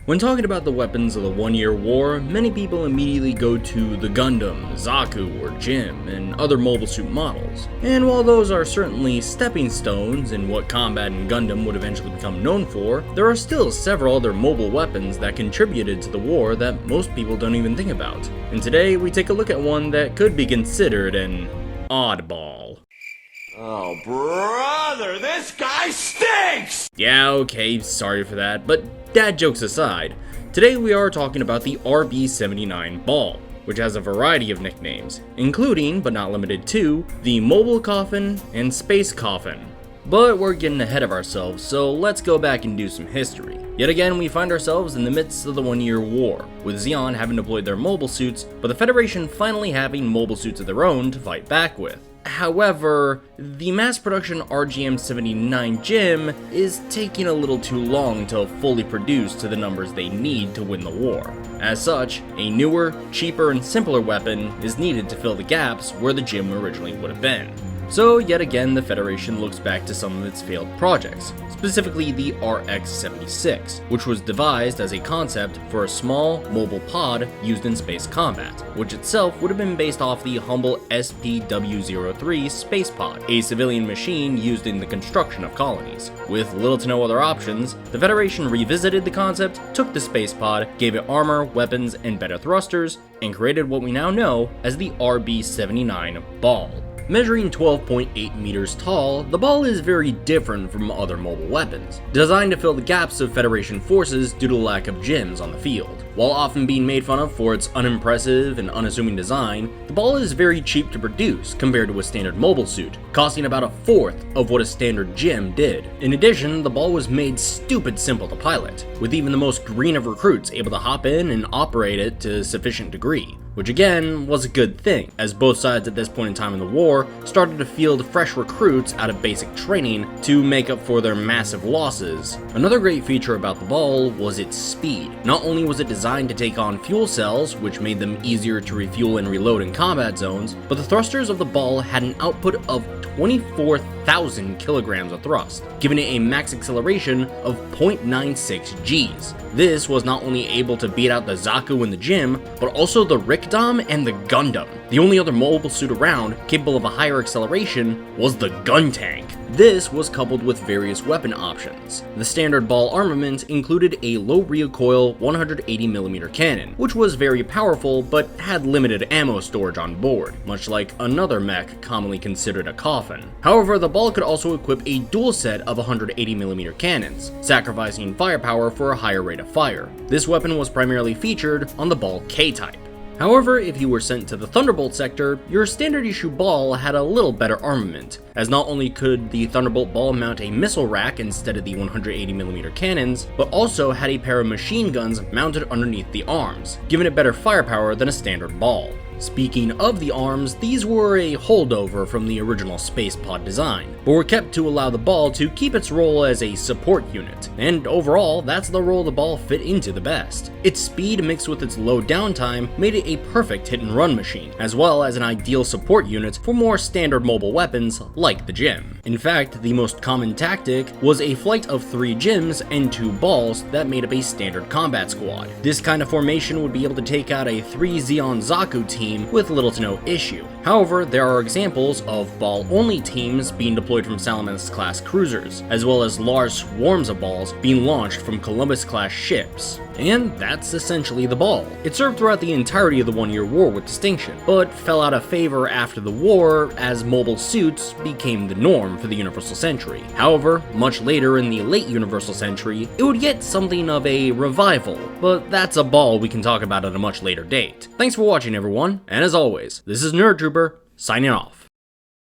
When talking about the weapons of the 1 Year War, many people immediately go to the Gundam, Zaku, or Jim, and other mobile suit models. And while those are certainly stepping stones in what combat in Gundam would eventually become known for, there are still several other mobile weapons that contributed to the war that most people don't even think about. And today we take a look at one that could be considered an oddball. Oh, brother, this guy stinks! Yeah, okay, sorry for that, but dad jokes aside, today we are talking about the RB-79 ball, which has a variety of nicknames, including, but not limited to, the Mobile Coffin and Space Coffin. But we're getting ahead of ourselves, so let's go back and do some history. Yet again, we find ourselves in the midst of the 1 Year War, with Zeon having deployed their mobile suits, but the Federation finally having mobile suits of their own to fight back with. However, the mass production RGM-79 Jim is taking a little too long to fully produce to the numbers they need to win the war. As such, a newer, cheaper, and simpler weapon is needed to fill the gaps where the Jim originally would have been. So yet again, the Federation looks back to some of its failed projects, specifically the RX-76, which was devised as a concept for a small, mobile pod used in space combat, which itself would have been based off the humble SPW-03 space pod, a civilian machine used in the construction of colonies. With little to no other options, the Federation revisited the concept, took the space pod, gave it armor, weapons, and better thrusters, and created what we now know as the RB-79 ball. Measuring 12.8 meters tall, the ball is very different from other mobile weapons, designed to fill the gaps of Federation forces due to the lack of Jims on the field. While often being made fun of for its unimpressive and unassuming design, the ball is very cheap to produce compared to a standard mobile suit, costing about a fourth of what a standard Jim did. In addition, the ball was made stupid simple to pilot, with even the most green of recruits able to hop in and operate it to a sufficient degree. Which again, was a good thing, as both sides at this point in time in the war started to field fresh recruits out of basic training to make up for their massive losses. Another great feature about the ball was its speed. Not only was it designed to take on fuel cells, which made them easier to refuel and reload in combat zones, but the thrusters of the ball had an output of 24,000 kilograms of thrust, giving it a max acceleration of 0.96 Gs. This was not only able to beat out the Zaku and the Jim, but also the Rikdom and the Gundam. The only other mobile suit around capable of a higher acceleration was the Gun Tank. This was coupled with various weapon options. The standard ball armament included a low recoil 180mm cannon, which was very powerful but had limited ammo storage on board, much like another mech commonly considered a coffin. However, the ball could also equip a dual set of 180mm cannons, sacrificing firepower for a higher rate of fire. This weapon was primarily featured on the ball K-type. However, if you were sent to the Thunderbolt sector, your standard issue ball had a little better armament, as not only could the Thunderbolt ball mount a missile rack instead of the 180mm cannons, but also had a pair of machine guns mounted underneath the arms, giving it better firepower than a standard ball. Speaking of the arms, these were a holdover from the original space pod design, but were kept to allow the ball to keep its role as a support unit, and overall, that's the role the ball fit into the best. Its speed mixed with its low downtime made it a perfect hit and run machine, as well as an ideal support unit for more standard mobile weapons like the Jim. In fact, the most common tactic was a flight of 3 Jims and 2 balls that made up a standard combat squad. This kind of formation would be able to take out a 3 Zeon Zaku team with little to no issue. However, there are examples of ball-only teams being deployed from Salamis-class cruisers, as well as large swarms of balls being launched from Columbus-class ships. And that's essentially the ball. It served throughout the entirety of the 1 Year War with distinction, but fell out of favor after the war as mobile suits became the norm for the Universal Century. However, much later in the late Universal Century, it would get something of a revival, but that's a ball we can talk about at a much later date. Thanks for watching, everyone, and as always, this is Nerd Trooper, signing off.